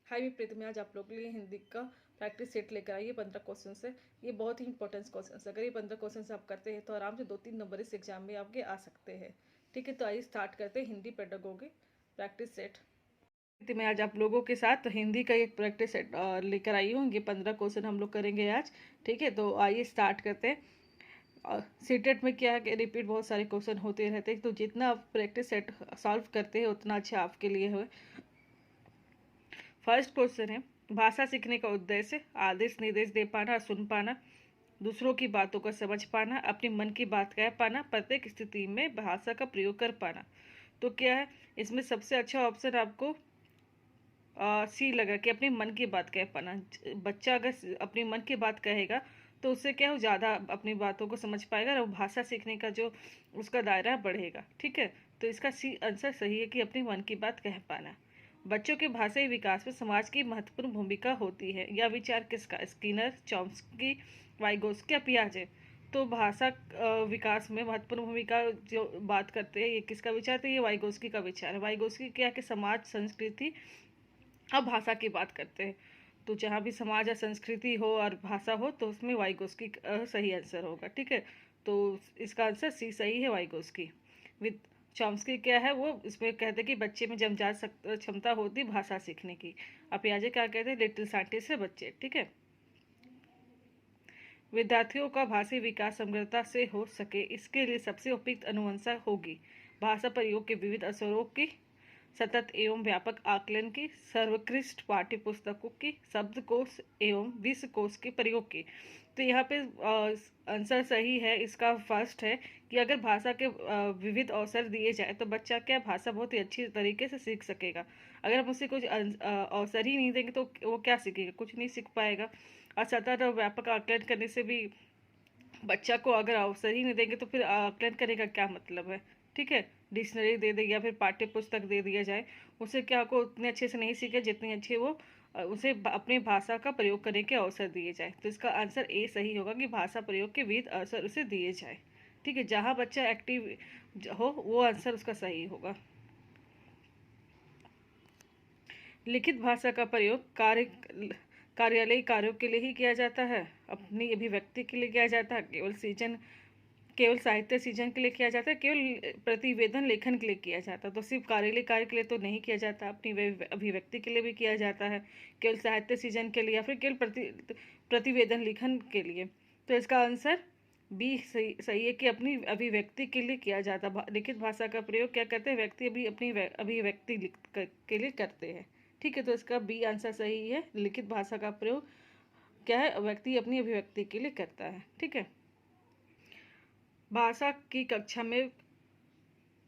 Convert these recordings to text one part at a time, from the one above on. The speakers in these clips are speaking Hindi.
हाय मैं प्रीति, आज आप लोगों के लिए हिंदी का प्रैक्टिस सेट लेकर आई है 15 क्वेश्चन से। ये बहुत ही इंपॉर्टेंट क्वेश्चन है। अगर ये 15 क्वेश्चन आप करते हैं तो आराम से 2-3 नंबर इस एग्जाम में आपके आ सकते हैं। ठीक है, तो आइए स्टार्ट करते हैं हिंदी पेडागोगी प्रैक्टिस सेट। मैं आज आप लोगों के साथ हिंदी का एक प्रैक्टिस सेट लेकर आई हूँ। ये 15 क्वेश्चन हम लोग करेंगे आज। ठीक है, तो आइए स्टार्ट करते हैं। सीटेट में क्या है कि रिपीट बहुत सारे क्वेश्चन होते रहते हैं, तो जितना आप प्रैक्टिस सेट सॉल्व करते हैं उतना अच्छा आपके लिए है। फर्स्ट क्वेश्चन है, भाषा सीखने का उद्देश्य आदेश निर्देश दे पाना, सुन पाना, दूसरों की बातों को समझ पाना, अपने मन की बात कह पाना, प्रत्येक स्थिति में भाषा का प्रयोग कर पाना। तो क्या है इसमें सबसे अच्छा ऑप्शन आपको सी लगा कि अपने मन की बात कह पाना। बच्चा अगर अपनी मन की बात कहेगा तो उससे क्या हो, ज़्यादा अपनी बातों को समझ पाएगा और भाषा सीखने का जो उसका दायरा बढ़ेगा। ठीक है, तो इसका सी आंसर सही है कि अपनी मन की बात कह पाना। बच्चों के भाषाई विकास में समाज की महत्वपूर्ण भूमिका होती है। यह विचार किसका? स्किनर, चॉम्स्की, वाइगोस्की या पियाजे? तो भाषा विकास में महत्वपूर्ण भूमिका जो बात करते हैं, ये किसका विचार? तो ये वाइगोस्की का विचार है। वाइगोस्की क्या कि समाज, संस्कृति और भाषा की बात करते हैं। तो जहाँ भी समाज या संस्कृति हो और भाषा हो तो उसमें वाइगोस्की सही आंसर होगा। ठीक है, तो इसका आंसर सी सही है, वाइगोस्की। विद चॉम्स्की क्या है, वो इसमें कहते हैं कि बच्चे में जन्मजात क्षमता होती भाषा सीखने की। अब पियाजे क्या कहते हैं? लिटिल साइंटिस्ट है बच्चे। ठीक है, विद्यार्थियों का भाषी विकास समग्रता से हो सके इसके लिए सबसे उपयुक्त अनुवंशा होगी भाषा प्रयोग के विविध अवसरों की, सतत एवं व्यापक आकलन की, सर्वोत्कृष्ट पाठ्य पुस्तकों की, शब्दकोश एवं विश्वकोश के प्रयोग की। तो यहाँ पे आंसर सही है, इसका फर्स्ट है कि अगर भाषा के विविध अवसर दिए जाए तो बच्चा क्या भाषा बहुत ही अच्छी तरीके से सीख सकेगा। अगर हम उसे कुछ अवसर ही नहीं देंगे तो वो क्या सीखेगा? कुछ नहीं सीख पाएगा। और सतत और व्यापक आकलन करने से भी बच्चा को अगर अवसर ही नहीं देंगे तो फिर आकलन करने का क्या मतलब है? ठीक है, डिक्शनरी दे दे या फिर पाठ्य पुस्तक दे दिया जाए, उसे क्या को उतने अच्छे से नहीं सीखे जितने अच्छे वो उसे अपनी भाषा का प्रयोग करने के अवसर दिए जाए। तो इसका आंसर ए सही होगा कि भाषा प्रयोग के विविध अवसर उसे दिए जाए। ठीक है, जहाँ बच्चा एक्टिव हो वो आंसर उसका सही होगा। लिखित भाषा का प्रयोग कार्यालयी कार्यों के लिए ही किया जाता है, अपनी अभिव्यक्ति के लिए किया जाता है, केवल साहित्य सृजन के लिए किया जाता है, केवल प्रतिवेदन लेखन के लिए किया जाता है। तो सिर्फ कार्यालय कार्य के लिए तो नहीं किया जाता, अपनी अभिव्यक्ति के लिए भी किया जाता है, केवल साहित्य सृजन के लिए या फिर केवल प्रतिवेदन लेखन के लिए। तो इसका आंसर बी सही है कि अपनी अभिव्यक्ति के लिए किया जाता। लिखित भाषा का प्रयोग क्या करते हैं? व्यक्ति भी अपनी अभिव्यक्ति के लिए करते हैं। ठीक है, तो इसका बी आंसर सही है। लिखित भाषा का प्रयोग क्या है? व्यक्ति अपनी अभिव्यक्ति के लिए करता है। ठीक है, भाषा की कक्षा में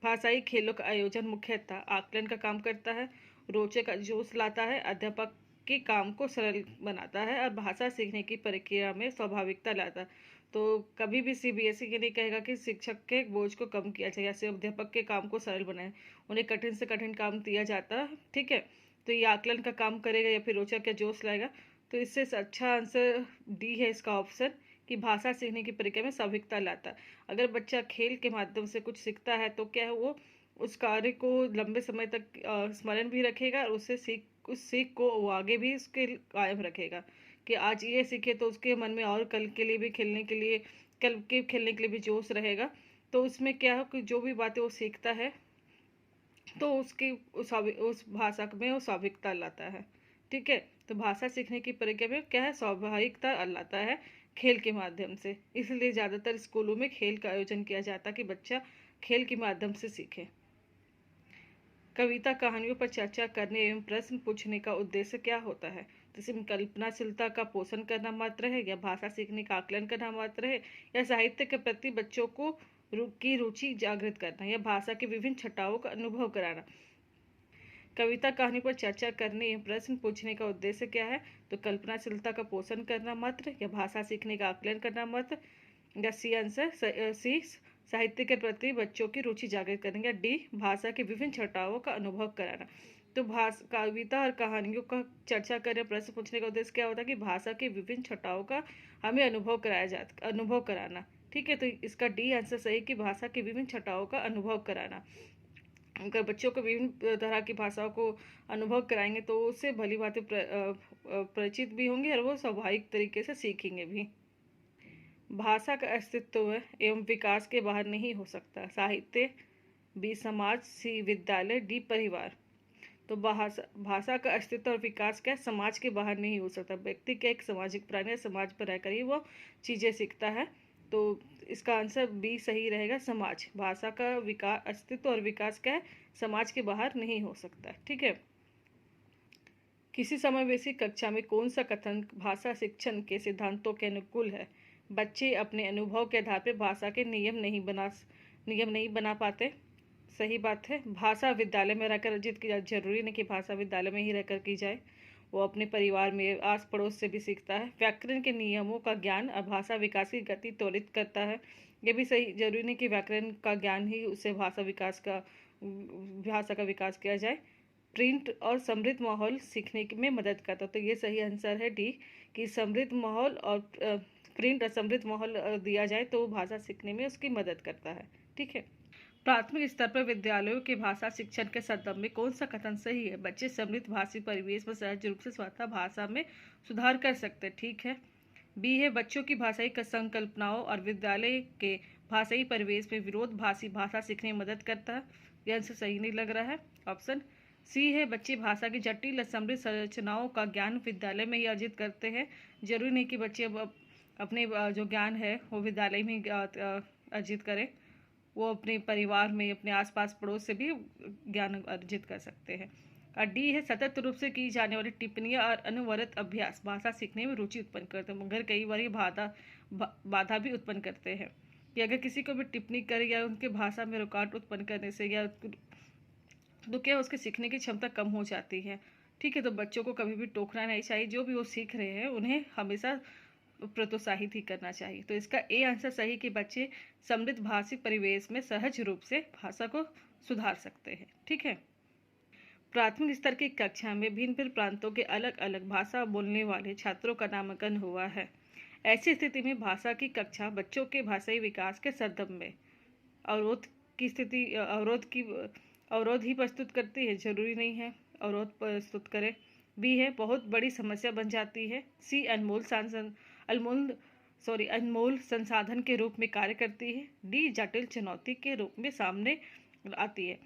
भाषाई खेलों का आयोजन मुख्यतः आकलन का काम करता है, रोचक जोश लाता है, अध्यापक के काम को सरल बनाता है और भाषा सीखने की प्रक्रिया में स्वाभाविकता लाता है। तो कभी भी सीबीएसई ये नहीं कहेगा कि शिक्षक के बोझ को कम किया जाए या फिर अध्यापक के काम को सरल बनाए। उन्हें कठिन से कठिन काम दिया जाता है। ठीक है, तो ये आकलन का काम करेगा या फिर रोचक या जोश लाएगा। तो इससे अच्छा आंसर डी है इसका ऑप्शन, कि भाषा सीखने की प्रक्रिया में स्वाभाविकता लाता है। अगर बच्चा खेल के माध्यम से कुछ सीखता है तो क्या है, वो उस कार्य को लंबे समय तक स्मरण भी रखेगा और उस सीख को वो आगे भी उसके कायम रखेगा कि आज ये सीखे तो उसके मन में और कल के लिए भी खेलने के लिए भी जोश रहेगा। तो उसमें क्या है कि जो भी बातें वो सीखता है तो उसकी उस भाषा में वो स्वाभाविकता लाता है। ठीक है, तो भाषा सीखने की प्रक्रिया में क्या है, स्वाभाविकता लाता है खेल के माध्यम से। इसलिए ज़्यादातर स्कूलों में खेल का आयोजन किया जाता है कि बच्चा खेल के माध्यम से सीखे। कविता कहानियों पर चर्चा करने एवं प्रश्न पूछने का उद्देश्य क्या होता है? तो इसमें कल्पनाशीलता का पोषण करना मात्र है, या भाषा सीखने का आकलन करना मात्र है, या साहित्य के प्रति बच्चों को की रुचि जागृत करना, या भाषा के विभिन्न छटाओं का अनुभव कराना। कविता कहानी पर चर्चा करने एवं प्रश्न पूछने का उद्देश्य क्या है? तो कल्पनाशीलता का पोषण करना मात्र, या भाषा सीखने का आकलन करना मात्र, या सी आंसर सी साहित्य के प्रति बच्चों की रुचि जागृत करना, या डी भाषा के विभिन्न छटाओं का अनुभव कराना। तो कविता और कहानियों का चर्चा करें, प्रश्न पूछने का उद्देश्य क्या होता है कि भाषा के विभिन्न छटाओं का हमें अनुभव कराना। ठीक है, तो इसका डी आंसर सही कि भाषा के विभिन्न छटाओं का अनुभव कराना। अगर बच्चों को विभिन्न तरह की भाषाओं को अनुभव कराएंगे तो उससे भली भांति परिचित भी होंगे और वो स्वाभाविक तरीके से सीखेंगे भी। भाषा का अस्तित्व एवं विकास के बाहर नहीं हो सकता। साहित्य, बी समाज, सी विद्यालय, डी परिवार। तो भाषा का अस्तित्व और विकास क्या समाज के बाहर नहीं हो सकता। व्यक्ति क्या एक सामाजिक प्राणी है, समाज पर रहकर ही वो चीज़ें सीखता है। तो इसका आंसर बी सही रहेगा, समाज। भाषा का विकास, अस्तित्व और विकास क्या है, समाज के बाहर नहीं हो सकता। ठीक है। किसी समावेशी कक्षा में कौन सा कथन भाषा शिक्षण के सिद्धांतों के अनुकूल है। बच्चे अपने अनुभव के आधार पर भाषा के नियम नहीं बना पाते। सही बात है। भाषा विद्यालय में रहकर अर्जित की जाए, जरूरी नहीं कि भाषा विद्यालय में ही रहकर की जाए, वो अपने परिवार में आस पड़ोस से भी सीखता है। व्याकरण के नियमों का ज्ञान भाषा विकास की गति त्वरित करता है। ये भी सही, जरूरी नहीं कि व्याकरण का ज्ञान ही उससे भाषा का विकास किया जाए। प्रिंट और समृद्ध माहौल सीखने में मदद करता है। तो ये सही आंसर है डी, कि समृद्ध माहौल और प्रिंट और समृद्ध माहौल दिया जाए तो भाषा सीखने में उसकी मदद करता है। ठीक है। प्राथमिक स्तर पर विद्यालयों के भाषा शिक्षण के संदर्भ में कौन सा कथन सही है। बच्चे समृद्ध भाषी परिवेश में सहज रूप से स्वतः भाषा में सुधार कर सकते हैं। ठीक है। बी है, बच्चों की भाषाई संकल्पनाओं और विद्यालय के भाषाई परिवेश में विरोधाभासी भाषा सीखने में मदद करता है। यह आंसर सही नहीं लग रहा है। ऑप्शन सी है, बच्चे भाषा की जटिल और समृद्ध संरचनाओं का ज्ञान विद्यालय में ही अर्जित करते हैं। जरूरी नहीं कि बच्चे अपने जो ज्ञान है वो विद्यालय में अर्जित करें, वो अपने परिवार में, अपने आसपास पड़ोस से भी ज्ञान अर्जित कर सकते हैं। और डी है, सतत रूप से की जाने वाली टिप्पणियां और अनवरत अभ्यास भाषा सीखने में रुचि उत्पन्न करते हैं, मगर कई बार ये बाधा भी उत्पन्न करते हैं। कि अगर किसी को भी टिप्पणी करे या उनके भाषा में रुकावट उत्पन्न करने से या तो क्या उसके सीखने की क्षमता कम हो जाती है। ठीक है। तो बच्चों को कभी भी टोकना नहीं चाहिए, जो भी वो सीख रहे हैं उन्हें हमेशा प्रोत्साहित ही करना चाहिए। तो इसका ए आंसर सही कि बच्चे समृद्ध भाषी परिवेश में सहज रूप से भाषा को सुधार सकते हैं। ठीक है। प्राथमिक स्तर की कक्षा में भिन्न भिन्न प्रांतों के अलग अलग भाषा बोलने वाले छात्रों का नामांकन हुआ है। ऐसी स्थिति में भाषा की कक्षा बच्चों के भाषाई विकास के संदर्भ में अवरोध ही प्रस्तुत करती है। जरूरी नहीं है अवरोध प्रस्तुत करे। बी है, बहुत बड़ी समस्या बन जाती है। सी, अनमोल संसाधन के रूप में कार्य करती है। डी, जटिल चुनौती के रूप में सामने आती है।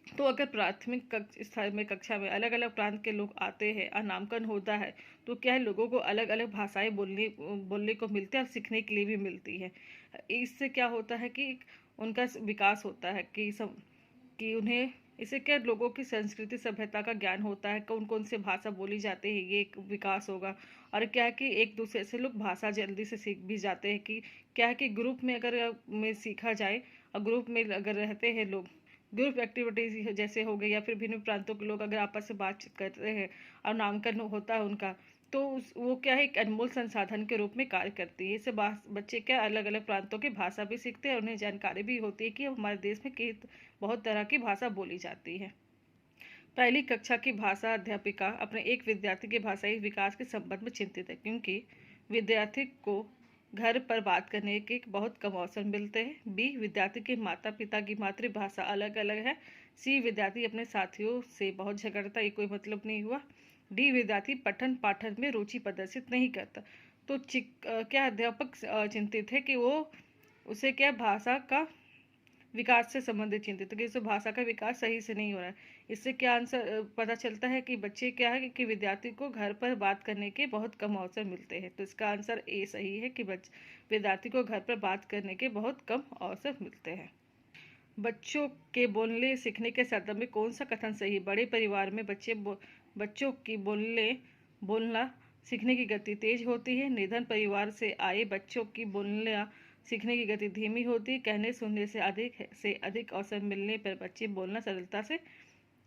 तो अगर प्राथमिक स्तर में कक्षा में अलग अलग प्रांत के लोग आते हैं और नामांकन होता है तो क्या है, लोगों को अलग अलग भाषाएं बोलने को मिलती है और सीखने के लिए भी मिलती है। इससे क्या होता है कि उनका विकास होता है कि उन्हें इससे क्या, लोगों की संस्कृति सभ्यता का ज्ञान होता है, कौन कौन से भाषा बोली जाती है, ये एक विकास होगा। और क्या है कि एक दूसरे से लोग भाषा जल्दी से सीख भी जाते हैं। कि क्या है कि ग्रुप में अगर में सीखा जाए और ग्रुप में अगर रहते हैं लोग, ग्रुप एक्टिविटीज जैसे हो गई या फिर भिन्न प्रांतों के लोग अगर आपस से बातचीत करते हैं और नामकरण होता है उनका, तो वो क्या है, एक अनमोल संसाधन के रूप में कार्य करती है। इससे बच्चे क्या अलग अलग प्रांतों की भाषा भी सीखते हैं, उन्हें जानकारी भी होती है कि हमारे देश में बहुत तरह की भाषा बोली जाती है। पहली कक्षा की भाषा अध्यापिका अपने एक विद्यार्थी के भाषाई विकास के संबंध में चिंतित है, क्योंकि विद्यार्थी को घर पर बात करने के बहुत कम अवसर मिलते हैं। बी, विद्यार्थी के माता पिता की मातृभाषा अलग अलग है। सी, विद्यार्थी अपने साथियों से बहुत झगड़ता, ये कोई मतलब नहीं हुआ। डी, विद्यार्थी पठन पाठन में रुचि प्रदर्शित नहीं करता। तो क्या अध्यापक चिंतित है कि वो उसे क्या भाषा का विकास से संबंधित चिंतित है कि उसे भाषा का विकास सही से नहीं हो रहा है। इससे क्या आंसर पता चलता है कि बच्चे क्या है कि विद्यार्थी को घर पर बात करने के बहुत कम अवसर मिलते हैं। तो इसका आंसर ए सही है कि विद्यार्थी को घर पर बात करने के बहुत कम अवसर मिलते हैं। बच्चों के बोलने सीखने के संदर्भ में कौन सा कथन सही है। बड़े परिवार में बच्चों की बोलना सीखने की गति तेज होती है। निर्धन परिवार से आए बच्चों की बोलना सीखने की गति धीमी होती है। कहने सुनने से अधिक अवसर मिलने पर बच्चे बोलना सरलता से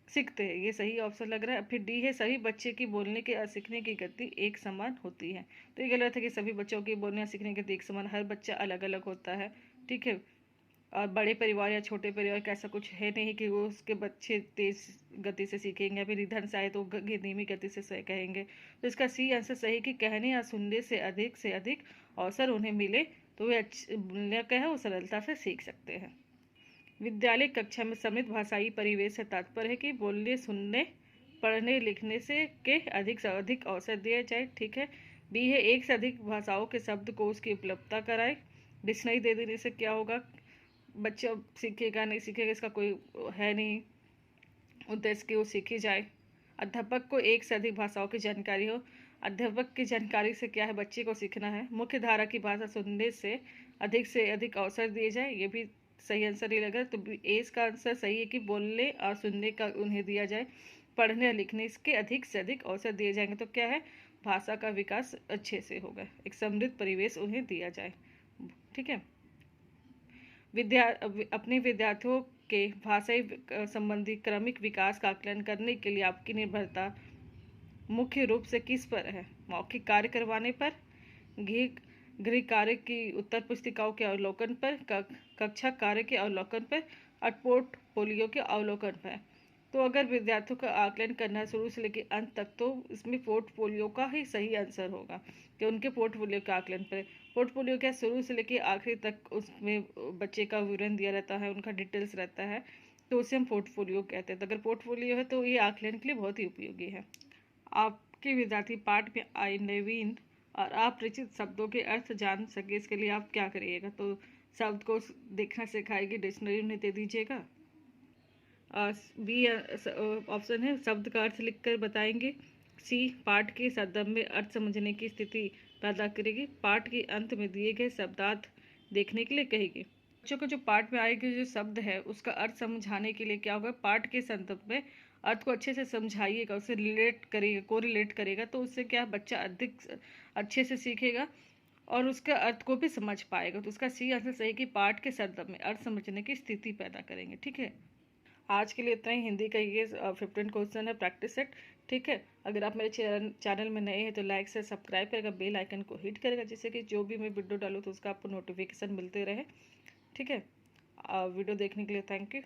सीखते हैं। ये सही ऑप्शन लग रहा है। फिर डी है, सभी बच्चे की बोलने के और सीखने की गति एक समान होती है। तो ये गलत है कि सभी बच्चों की बोलने और सीखने की गति एक समान, हर बच्चा अलग अलग होता है। ठीक है। और बड़े परिवार या छोटे परिवार का ऐसा कुछ है नहीं कि वो उसके बच्चे तेज गति से सीखेंगे, फिर निधन से आए तो धीमी गति से कहेंगे। तो इसका सी आंसर सही कि कहने या सुनने से अधिक अवसर उन्हें मिले तो वे क्या है वो सरलता से सीख सकते हैं। विद्यालय कक्षा में समृद्ध भाषाई परिवेश से तात्पर्य है कि बोलने, सुनने, पढ़ने, लिखने के अधिक से अधिक अवसर दिया जाए। ठीक है। बी है, एक से अधिक भाषाओं के शब्दकोश की उपलब्धता कराए। डिक्शनरी दे देने से क्या होगा, बच्चा सीखेगा नहीं सीखेगा इसका कोई है नहीं उद्देश्य कि वो सीखी जाए। अध्यापक को एक से अधिक भाषाओं की जानकारी हो। अध्यापक की जानकारी से क्या है, बच्चे को सीखना है। मुख्य धारा की भाषा सुनने से अधिक अवसर दिए जाए, ये भी सही आंसर ही लगा। तो ए इसका आंसर सही है कि बोलने और सुनने का उन्हें दिया जाए। पढ़ने और लिखने इसके अधिक से अधिक अवसर दिए जाएंगे तो क्या है, भाषा का विकास अच्छे से होगा, एक समृद्ध परिवेश उन्हें दिया जाए। ठीक है। अपने विद्यार्थियों के भाषाई संबंधी क्रमिक विकास का आकलन करने के लिए आपकी निर्भरता मुख्य रूप से किस पर है, मौखिक कार्य करवाने पर, गृह कार्य की उत्तर पुस्तिकाओं के अवलोकन पर, कक्षा कार्य के अवलोकन पर और पोर्टफोलियो के अवलोकन पर। तो अगर विद्यार्थियों का आकलन करना शुरू से लेकर अंत तक, तो इसमें पोर्टफोलियो का ही सही आंसर होगा कि उनके पोर्टफोलियो के आकलन पर। पोर्टफोलियो क्या, शुरू से लेकर आखिरी तक उसमें बच्चे का विवरण दिया रहता है, उनका डिटेल्स रहता है, तो उसे हम पोर्टफोलियो कहते हैं। तो अगर पोर्टफोलियो है तो ये आकलन के लिए बहुत ही उपयोगी है। आपके विद्यार्थी पाठ में आए नवीन और अपरिचित शब्दों के अर्थ जान सके, इसके लिए आप क्या करिएगा, तो शब्द को देखना सिखाएगी, डिक्शनरी उन्हें दे दीजिएगा। बी ऑप्शन है, शब्द का अर्थ लिखकर बताएंगे। सी, पाठ के संदर्भ में अर्थ समझने की स्थिति पैदा करेगी। पाठ के अंत में दिए गए शब्दार्थ देखने के लिए कहेगी। बच्चों को जो पाठ में आएगी जो शब्द है उसका अर्थ समझाने के लिए क्या होगा, पाठ के संदर्भ में अर्थ को अच्छे से समझाइएगा, उसे रिलेट करेगा, कोरिलेट करेगा, तो उससे क्या बच्चा अधिक अच्छे से सीखेगा और उसका अर्थ को भी समझ पाएगा। तो उसका सी आंसर सही कि पाठ के संदर्भ में अर्थ समझने की स्थिति पैदा करेंगे। ठीक है। आज के लिए इतना ही। हिंदी का ये 15 क्वेश्चन है, प्रैक्टिस सेट। ठीक है। अगर आप मेरे चैनल में नए हैं तो लाइक से सब्सक्राइब करेगा, बेल आइकन को हिट करेगा, जिससे कि जो भी मैं वीडियो डालूँ तो उसका आपको नोटिफिकेशन मिलते रहे। ठीक है। वीडियो देखने के लिए थैंक यू।